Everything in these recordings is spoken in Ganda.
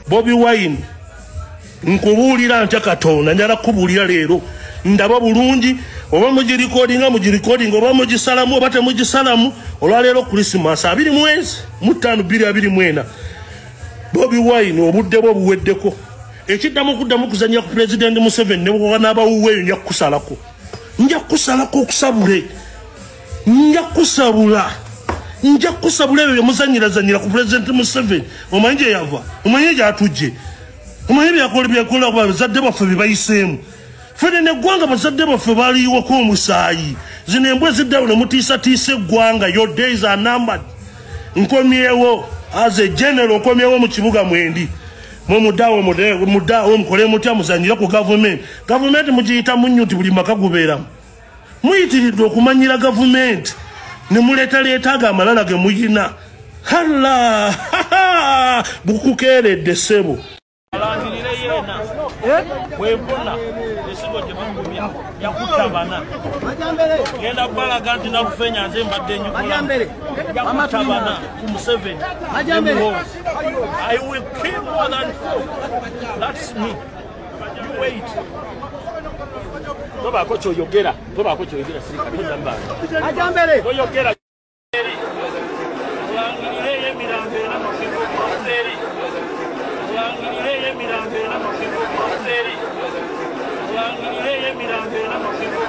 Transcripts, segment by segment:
Bobi Wine nkubuulira ntya Katonda njala kubuulira leero ndaba bulungi oba mugirecording oba mugisalamu oba temugisalamu olwaleero Christmas 25/2/24 Bobi Wine obudde bwo buweddeko ekiddamu kuddamu kuzanya ku President Museveni ne bwo n'abawuweyo nja kusalako okusabule nja kusabula ebyo muzanyira ku President Museveni omanyi gye yava omanyi gyatujje omanyi byakola bazadde baffe bebayiseemu fene neggwanga bazadde baffe baliiwako omusaayi zino embwe ziddawo ne mutiisatiisa eggwanga your days are numbered nkomyewo as a general nkomyewo mu kibuga mwendi muddawo mukole mutya muzanyira ku gavumenti mugiyita munyu nti buli maka gubeeramu muyitiridde okumanyira gavumenti ne muleetaleeta ago amalala ge muyina hala bukukeeredde ssebo alangirire yeena webona esigo gye bakubya yakutabana genda balaga nti nakufenya nze mbadde nyukola yakutabana ku Museveni I will kill more than four. That's me. Wait. Toba kocho yogera sirika namba. Ajambere. Ko yogera. Ulangirire mirambe na makigo zeri. Ulangirire mirambe na makigo zeri. Ulangirire mirambe na makigo.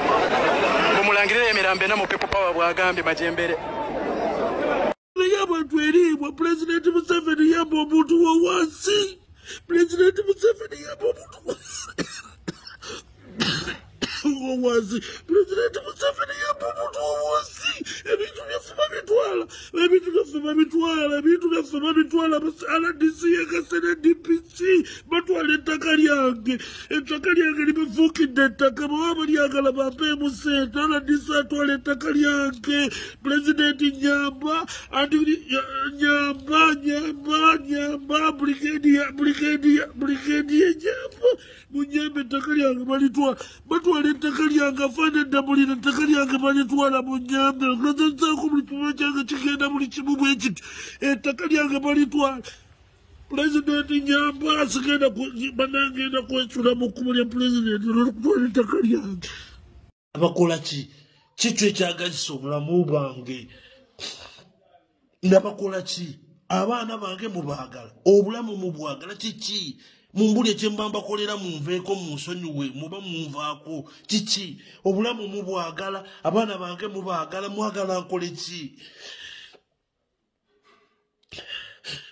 Kumulangirire mirambe na mopepo power bwagambe majembere. Yabantu eribwa President Museveni yamba omuntu wawansi President Museveni yamba omuntu wawansi President Museveni yamba omuntu wawansi ebintu byaffe babitwala RDC yakasene DPC batwala ettaka lyange libafuukidde ettaka baba balyagala bampeemu sente RDC atwala ettaka lyange President nyamba brigadier nyamba munyambe ettaka lyange batwala ettaka lyange afaana eddabulira ettaka lyange balitwala munyambe okulozazaako buli kimu kyange kigenda buli kimu bwe kiti ettaka lyange balitwala President nyamba asigenda banangenda kwesula mu kkubo lya President olw'okutwala ettaka lyange abakola kitu ekyagazisa obulamu bwange nabakola ki abaana bange mubaagala obulamu mubwagala kiki mumbuli ekyemba kolera munveeko munsonyiwe muba munvaako kiki obulamu mubwagala abaana bange mubaagala mwagala nkole ki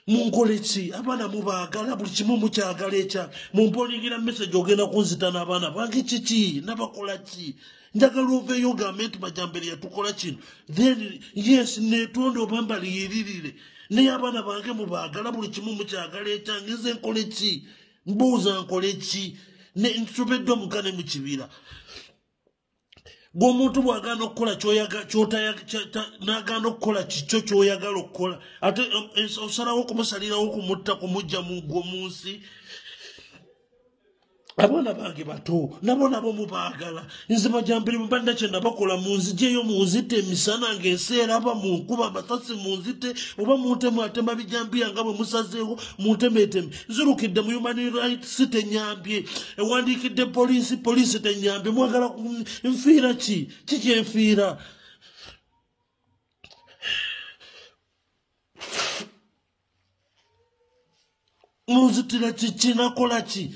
munkole ki abaana mubaagala buli kimu mukyagala ekya mumpolingira message ogenda kunzita n'abaana bange kiki nabakola ki njagala oveeyo ogambe nti Majambere yatukola kino then yes netonda oba mbaliyirire naye abaana bange mubaagala buli kimu mukyagala ekyange nze nkole ki mbuuza nkole ki nsobedde omukane mu kibira gw'omuntu bw'agaana okukola n'agaana okukola kikyo ky'oyagala okukola ate osalawo okumusalirawo okumutta kumujja mugwo mu nsi abaana bange bato nabo mubaagala nze Majambere mbadde kye nabakola munzijeyo munzite emisana ng'enseeraba mu nkuba amasasi munzite oba muntemu atema bijambiya nga bwe musazeewo muntemeeteme nzirukidde mu human rights tenyambye ewandiikidde poliisi tenyambye mwagala nfiira ki kyenfiira munzitira kiki nakola ki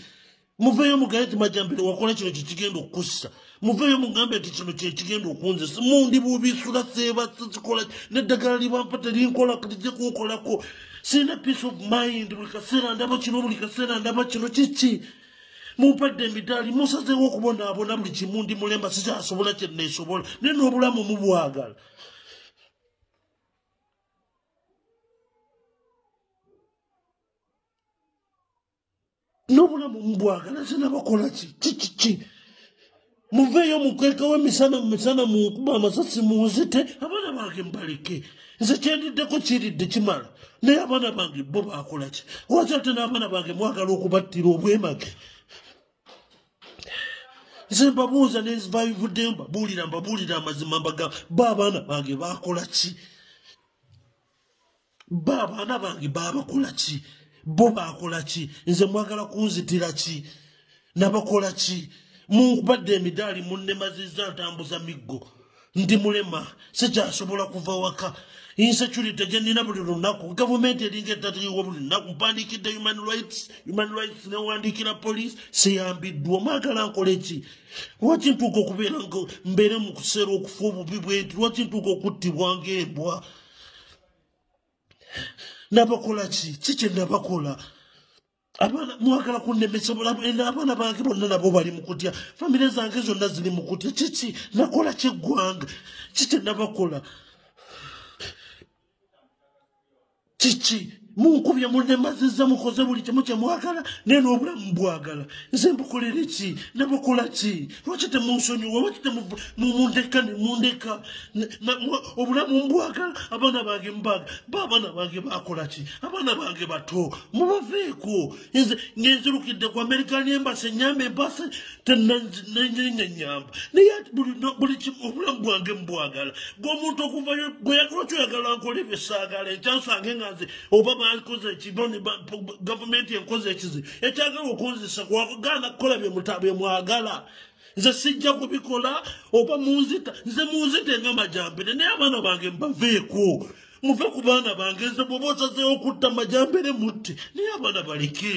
muveeyo mugambe nti Majambere wakola kino kikigenda okukussa muveeyo mugambe nti kino kyekigenda okunze simundi bubisula seeba sikikola n'eddagala libampa terinkola tijja kunkolako sirina peace of mind buli kaseera ndaba kino kiki mumpadde emidaali musazeewo okubonaabona buli kimu ndi mulemba sikyasobola kyenneesobola naye n'obulamu mubwagala n'obulamu mubwagala sinabakola ki muveeyo mukwekawo emisana mu nkuba amasasi munzite abaana bange mbaleke nze kyendiddeko kiridde kimala naye abaana bange bo bakola ki lwaki ate n'abaana bange mwagala okubattira obwemage nze mbabuuza nezivayivuddeyo mbabuulira amazima mbagamba bo abaana bange bakola ki bo abaana bange babakola ki bo bakola ki nze mwagala kunzitira ki nabakola ki munkubadde emidaali munnemaziza ntambuza miggo ndi mulema sikyasobola kuva waka insecurity gyenina buli lunaku gavumenti eringa etatiiwa buli lunaku mpandikidde human rights newandikira police siyambiddwa mwagala nkole ki lwaki ntuuka okubeera mbeere mu kuseera okufa obubi bwenti lwaki ntuuka okuttibwa ng'embwa nabakola ki kikye nabakola abana mwagala kunnemesa abaana bange bonna nabo bali mu kutya famire zange zonna ziri mu kutya kiki nakola kyeggwanga kikye nabakola kiki munkubye munnemaziza mukoze buli kimu kye mwagala naye n'obulamu bwagala nze mbukolere ki nabakola ki lwaki temunsonyiwa lwaki mundeka obulamu mbwagala abaana bange mbaga abaana bange bakola ki abaana bange bato mubaveeko nze ngenzirukidde ku American Embassy enyamba embasa tenanyamba naye buli kimu obulamu bwange mbwagala gweomuntu okuvayo lwaki oyagala nkole byesaagala enkyansange nga nze oba bakoze ekibone gavumenti enkoze ekizi ekyagala okunzisa kwagaana kukola byemwagala nze sijja kubikola oba munzita nze munzite nga majambere naye abaana bange mbaveeko muve ku baana bange nze bwoba osazeewo okutta majambere mutte naye abaana baleke